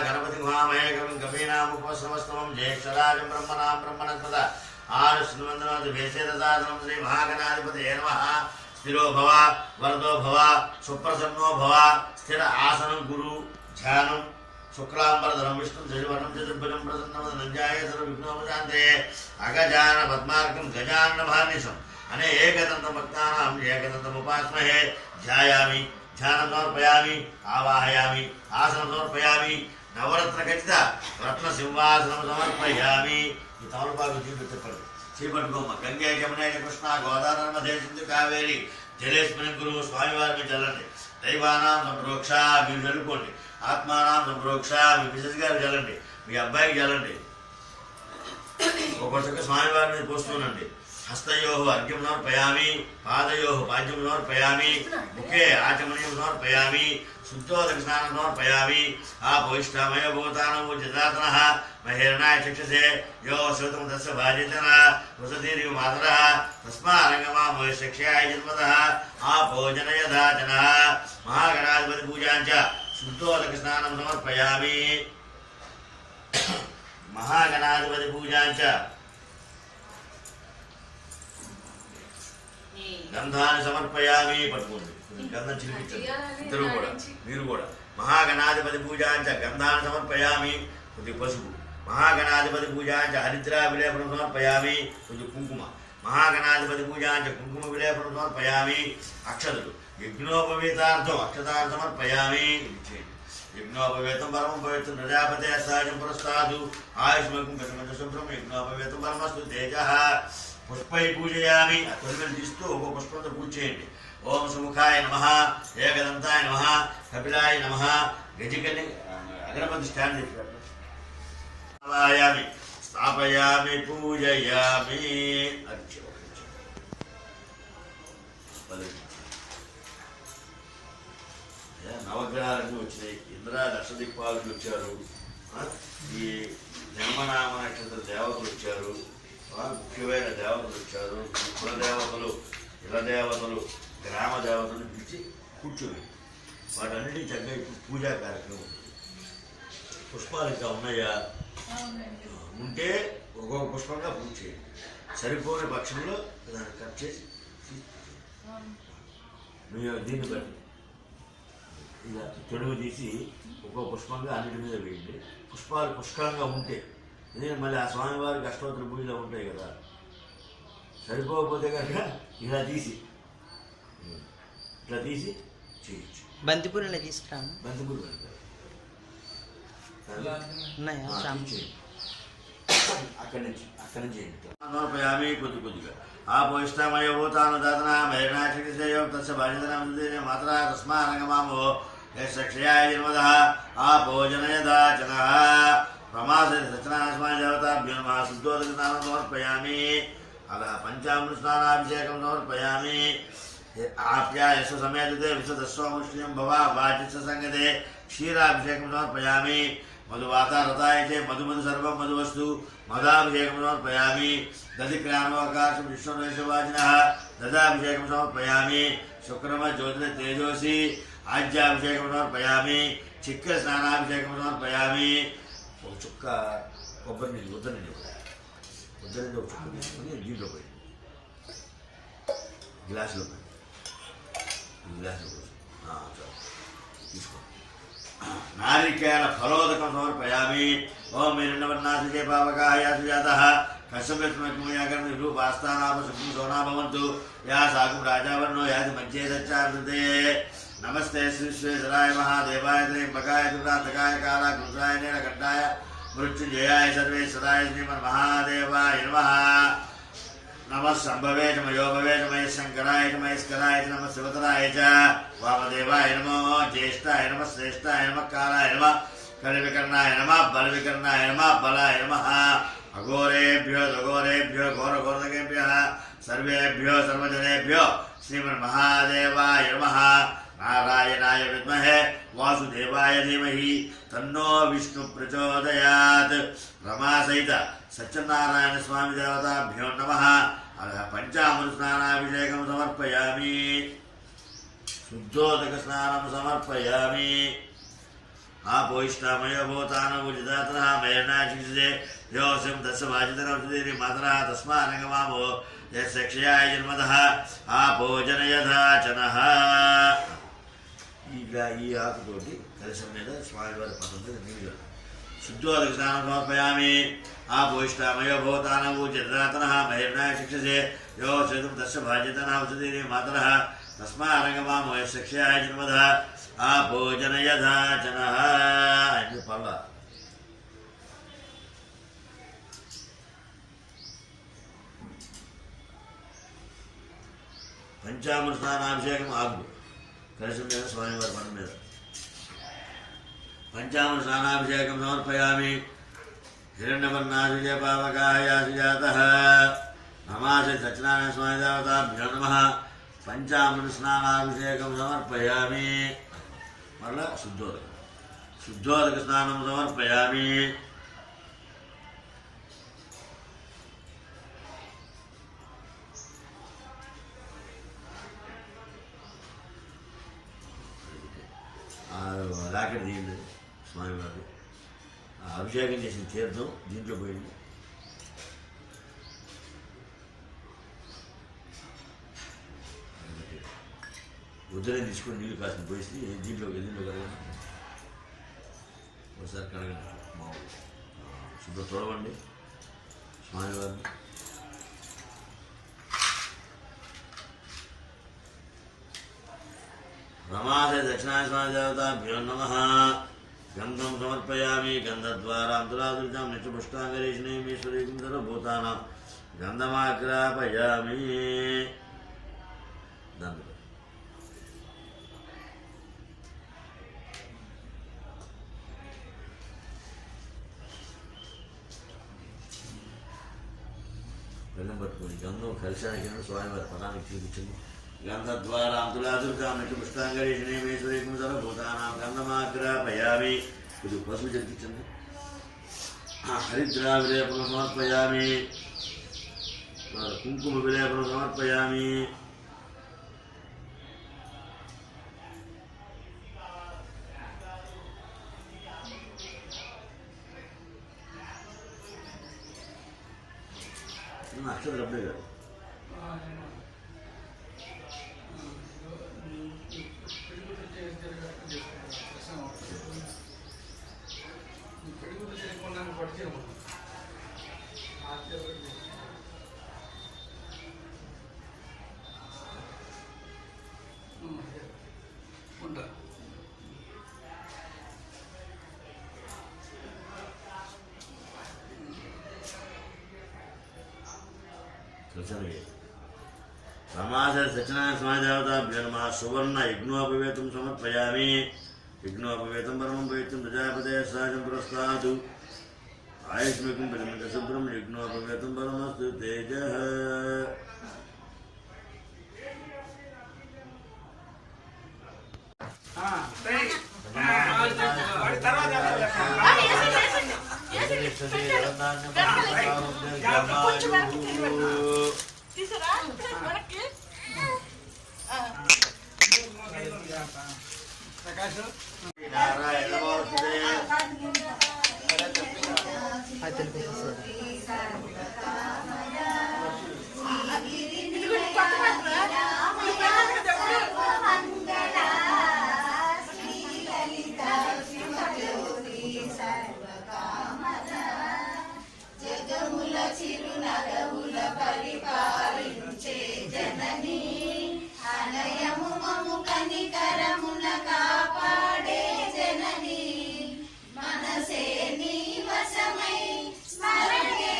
गणपति महामहे कविं कवीनामुपस्रवस्तमं ज्येष्ठराजं ब्रह्मणां ब्रह्मणस्पत आरुष्णवन्दनात् भेषजसादनं श्री महागणाधिपतये नमः। स्थिरो भव वरदो भव सुप्रसन्नो भव। स्थिर आसनं गुरु ध्यानं शुक्लांबरधरं विष्णुं शशिवर्णं चतुर्भुजं प्रसन्नवदनं सर्वविघ्नोपशान्तये अगजानन पद्मार्कं गजाननमहानिशम् अनेकदन्तभक्तानां एकदन्तमुपास्महे। ध्यायामि ध्यानं समर्पयामि आवाहयामि आसनं समर्पयामि नवरत्नखचित रत्नसिंहासनं समर्पयामि। ఈ తమలపాకు చూపించండి చీపట్టుకోమ్మ గంగే యమునే కృష్ణ గోదావరి నర్మదే సింధు కావేరి జలేస్మిన్ గురువు స్వామివారి మీద చల్లండి. దైవానాం సంప్రోక్ష మీరు చల్లుకోండి. ఆత్మానాం సంప్రోక్ష మీ మిసెస్ గారు చల్లండి. మీ అబ్బాయికి చల్లండి. ఒక్కొక్క స్వామివారి మీద పోస్తుండండి. हस्तयोः अर्घ्यं समर्पयामि पादयोः पाद्यं समर्पयामि मुखे आचमनीयं समर्पयामि शुद्धोदक स्नानं समर्पयामि। आपोष्टामयो भूतानां जदातनः महेरणाय चक्षसे यो श्रोतं तस्य भाजितनः वसतिरिव मातरः तस्मारङ्गमामो शिक्षाय जन्मतः आपोजनयदाचनः। महागणाधिपति पूजां च शुद्धोदक स्नानं समर्पयामि। महागणाधिपति पूजां च गंधानि समर्पयामि। पట్టుకోండి గంధం చిలికించండి ఇద్దరు కూడా మీరు కూడా। महागणाधिपति पूजां च गंधानि समर्पयामि। కొద్ది పసుపు। महागणाधिपति पूजां च हरिद्रा विलेपनं समर्पयामि। కొద్ది కుంకుమ। महागणाधिपति पूजां च कुंकुम विलेपनं समर्पयामि। अक्षतలు। यज्ञोपवीतार्थं अक्षतान् समर्पयामि। यज्ञोपवीतं परमं पवित्रं प्रजापते सहजं पुरस्तादु आयुष्मकं गतमजशुभ्रं यज्ञोपवीतं परमस्तु तेजः। पुष्पै पूजयामि। तొలిమెలు తీస్తూ ఒక పుష్పంతో పూజ చేయండి। ఓం సుముఖాయ నమః ఏకదంతాయ నమః కపిలాయ నమః గజకని అగరబత్తి స్టాండ్ చేయామి స్థాపయామి పూజయామి। నవగ్రహాలన్నీ వచ్చినాయి. ఇంద్ర లక్షదిక్పాలకులు వచ్చారు. ఈ జన్మనామ నక్షత్ర దేవతలు వచ్చారు. ముఖ్యమైన దేవతలు వచ్చారు. కులదేవతలు ఇలదేవతలు గ్రామ దేవతలు పిలిచి కూర్చొని వాటన్నిటి చక్కగా ఇప్పుడు పూజా కార్యక్రమం ఉంటుంది. పుష్పాలు ఇంకా ఉన్నాయా? ఉంటే ఒక్కొక్క పుష్పంగా పూజ చేయండి. సరిపోని పక్షంలో దాన్ని కట్ చేసి దీన్ని బట్టి ఇలా తొడుగు తీసి ఒక్కొక్క పుష్పంగా అన్నిటి మీద వేయండి. పుష్పాలు పుష్కలంగా ఉంటే ఎందుకంటే మళ్ళీ ఆ స్వామివారికి అష్టోత్తర పూజలో ఉంటాయి కదా. సరిపోకపోతే కనుక ఇలా తీసి ఇట్లా తీసి చేయొచ్చు. బంతిపూలు తీసుకురాను. బంతిపూలు అక్కడి నుంచి చేయండి. కొద్ది కొద్దిగా ఆపోయిష్టమయ భూతాను దాతన మరణాచక్రసేయం తస్య బాధితనం మాత్ర తస్మారంగమామో యక్షయాయ జన్మదః ఆపోజనయదాచనః। ప్రమాసే సత్యనారాయణ దేవతాభ్యో నమః। శుద్ధోదక స్నానం సమర్పయామి। అలా పంచామృత స్నానాభిషేకం సమర్పయామి। ఆప్యాయస్వ సమేతే విశదస్వాముష్యం భవ వాచిస్వ సంగతే క్షీరాభిషేకం సమర్పయామి। మధువాతారతాయ చే మధుమధు సర్వం మధువస్తు మదాభిషేకం సమర్పయామి। దధిక్రామవకాశం విశ్వనేశవాజినః దదాభిషేకం సమర్పయామి। శుక్రమ జ్యోతిర తేజోసి ఆజ్యాభిషేకం సమర్పయామి। చిక్క స్నానాభిషేకం సమర్పయామి। ఒక చుక్క కొబ్బరి నీళ్ళు ఉద్దరండి ఒక చుక్క తీసుకుని దీంట్లో పోయి గ్లాసులో పోయి తీసుకో। నారికేళ ఫలోదకం సమర్పయామి। ఓం మీరున్నవర్ణాశే పావకాయ సుజాతః కశ్యపస్మకం రూపాస్థానాప సుఖం సోనా భవంతు యా సాకుం రాజావర్ణో యాది మధ్యే సచ్చామృతే। नमस्ते श्रीश्वेश्वराय महादेवाय त्र्यंबकाय दुर्गांतकाय कालाकृताय नीलकंठाय मृत्युंजयाय सर्वेश्वराय श्रीमन्महादेवाय नमः। नमः शंभवे च मयोभवे च महेशंकराय च महेश्वराय च नमः शिवतराय च वामदेवाय नमो। ज्येष्ठाय नमः श्रेष्ठाय नमः कालाय नमः कलिविकर्णाय नमः बलविकर्णाय नमः बलाय नमः। अघोरेभ्यो दघोरेभ्यो घोरघोरकेभ्यः सर्वेभ्यो सर्वजनेभ्यो श्रीमन्महादेवाय नमः। नारायणाय विद्महे वासुदेवाय धीमहि तन्नो विष्णु प्रचोदयात्। रमा सहित सत्यनारायण स्वामी देवताभ्यो नमः। पंचामृत स्नानाभिषेकं समर्पयामि। शुद्धोदक स्नानं समर्पयामि। आपोष्टामयो भूतानमुचिदातनः मयर्नाचिक्षिषे योऽस्यं तस्य वाचितनमुचितेरि मातरः तस्मानगमामो यस्य क्षयाय जन्मदः आपो जनयधाचनः ಈಗ ಈ ಆಕುತೋಟಿ ಕಲಶದ ಮೇಲೆ ಸ್ವಾಮಿವಾರ ಪಟ್ಟದ ನೀರು ಶುದ್ಧವಾದ ಸ್ನಾನ ಸಮರ್ಪಯಾಮಿ ಆಪೋಷ್ಟಾಮಯ ಭೂತಾನವು ಜಗದಾತನಃ ಮಹಿರ್ನಾಯ ಶಿಕ್ಷಸೆ ಯೋ ಸೇತು ತಸ್ಯ ಭಾಜ್ಯತನಃ ಔಷಧೀರಿ ಮಾತರಃ ತಸ್ಮಾರಂಗಮಾಮೋ ಯಸ್ಯ ಕ್ಷಯಾಯ ಜನ್ಮದಃ आपो जनयधाचनः ini pala పంచామృత స్నానాభిషేకం ఆగు కలశం మీద స్వామివారి పట్టం మీద పంచామృత స్నానాభిషేకం సమర్పయామి హిరణ్యవర్ణాసుజ పావకాయ సుజాతః నమాసి సత్యనారాయణ స్వామి దేవతాభ్యో నమః పంచామృత స్నానాభిషేకం సమర్పయామి మరలా శుద్ధోదక స్నానం సమర్పయామి రాకెట్ తీయండి స్వామివారు అభిషేకం చేసిన తీర్థం దీంట్లో పోయింది ఉదయం తీసుకొని నీళ్ళు కాసిన పోసి దీంట్లో కడగండి ఒకసారి కడగండి మామూలు శుభ్ర తొడవండి స్వామివారిని రమాదే దక్షిణాయ స్వామి దేవతాభ్యో నమః గంధం సమర్పయామి గంధద్వారా అంతురాదుర్జాం నిత్యపుష్టాంగరీష్ణీమీశ్వరీం సర్వభూతానాం గంధమాగ్రాపయామి దాన్ని బెల్లం పట్టుకొని గంధం కలిశానికి స్వామివారి పదానికి చూపించింది గంధద్వారా అంతులాదుర్గాం నిత్యపుష్టాంగరీష్ణీమీశ్వరీం సర్వభూతానాం గంధమాగ్రాపయామి ఇది పసుపు చెప్పించింది హరిద్రా విలేపనం సమర్పయామి కుంకుమ విలేపనం సమర్పయామి అక్షర అప్పుడే కాదు రమాస సత్యనారాయణ స్వామి దేవతాభ్యో నమః సువర్ణ యజ్ఞోపవేతం సమర్పయామి యజ్ఞోపవేతం పరమం పవిత్రం ప్రజాపతే సహజం పురస్తాదు ఆయుష్మికం ప్రజమిత శుభ్రం యజ్ఞోపవేతం పరమస్తు తేజః మనసే నీ వశమై స్మరణే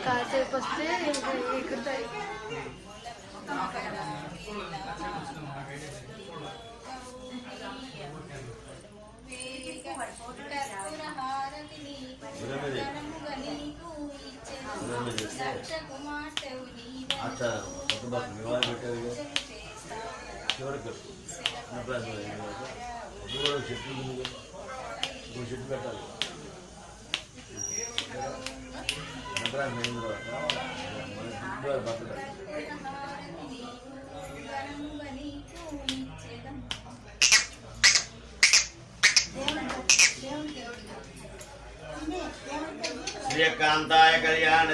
కాసేపు వస్తే ఎక్కుతాయి. చెట్టు పెట్టాలి బట్టలు శ్రీకాంతాయ కళ్యాణ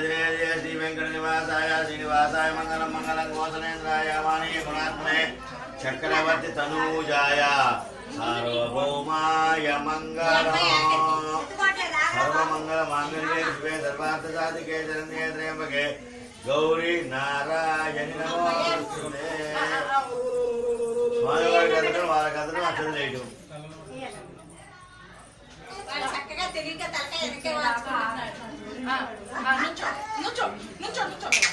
శ్రీ వెంకట నివాసాయ శ్రీనివాసాయ మంగళం మంగళం గోసనేంద్రాయ వాణీయ గుణాత్మనే చక్రవర్తి తనూజాయ సార్వభౌమాయ మంగళం సర్వమంగళ మాంగళ్యే శివే సర్వార్థ సాధికే శరణ్యే త్ర్యంబకే గౌరీ నారాయణి నమోస్తుతే. స్వామివారి కథలు వాళ్ళ కథలు అక్షరం చేయటం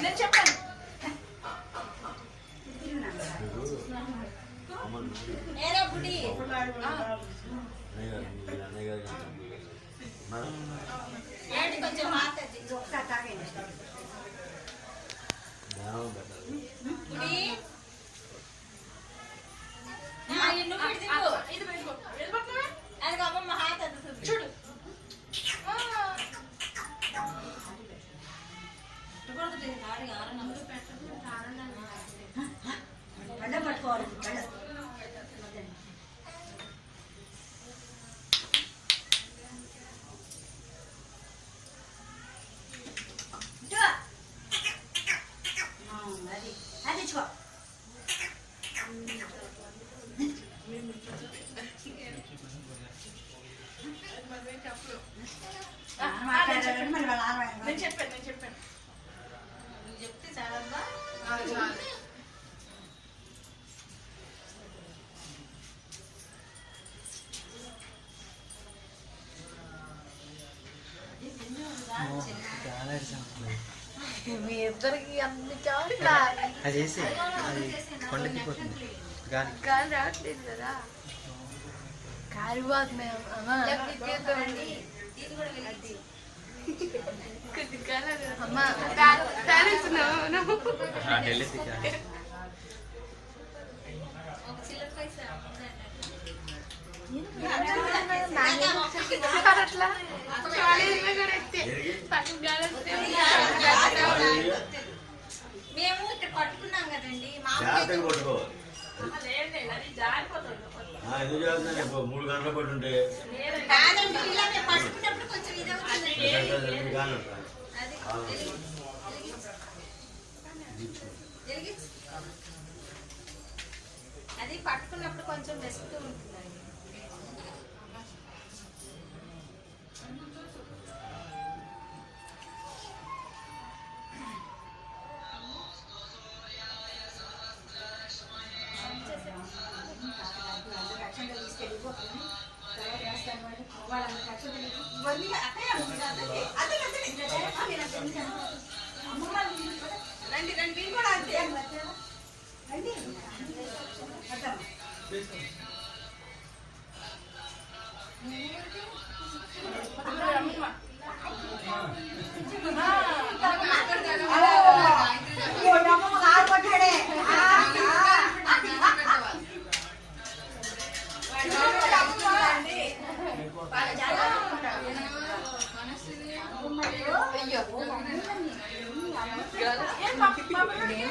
నేను చెప్పాను. చూడు పట్టుకోవాలి. నేను చెప్పాను చెప్తే చాలమ్మా. మీ ఇద్దరికి అన్ని చాలు అదేసి అది కొండకి పోతుంది గాలి రావట్లేదు కదా. కాలిపోతున్నాయి అమ్మా. అమ్మా అట్లా మేము ఇక్కడ పట్టుకున్నాం కదండి. ఎందుకు చేస్తున్నా 3 గంటల పాటు ఉంటే అది పట్టుకున్నప్పుడు కొంచెం వెసుకుతూ ఉంటుంది.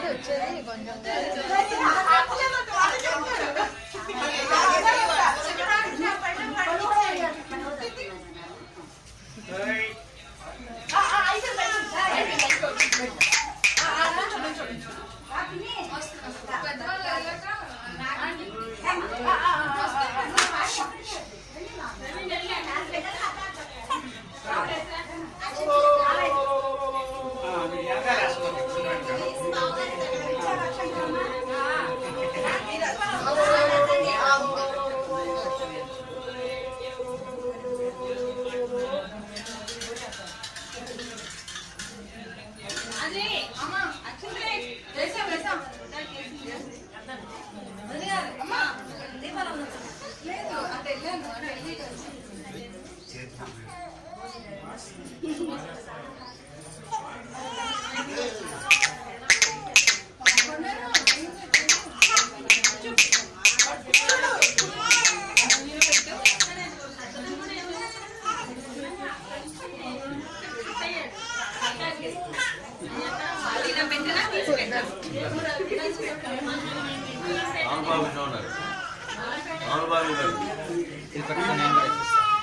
వచ్చేది కొంచెం అవును బాబు ఉన్నారు. అవును బాబు ఉన్నారు. ఇది పట్టుకొని నేను కూడా ఇచ్చేస్తాను.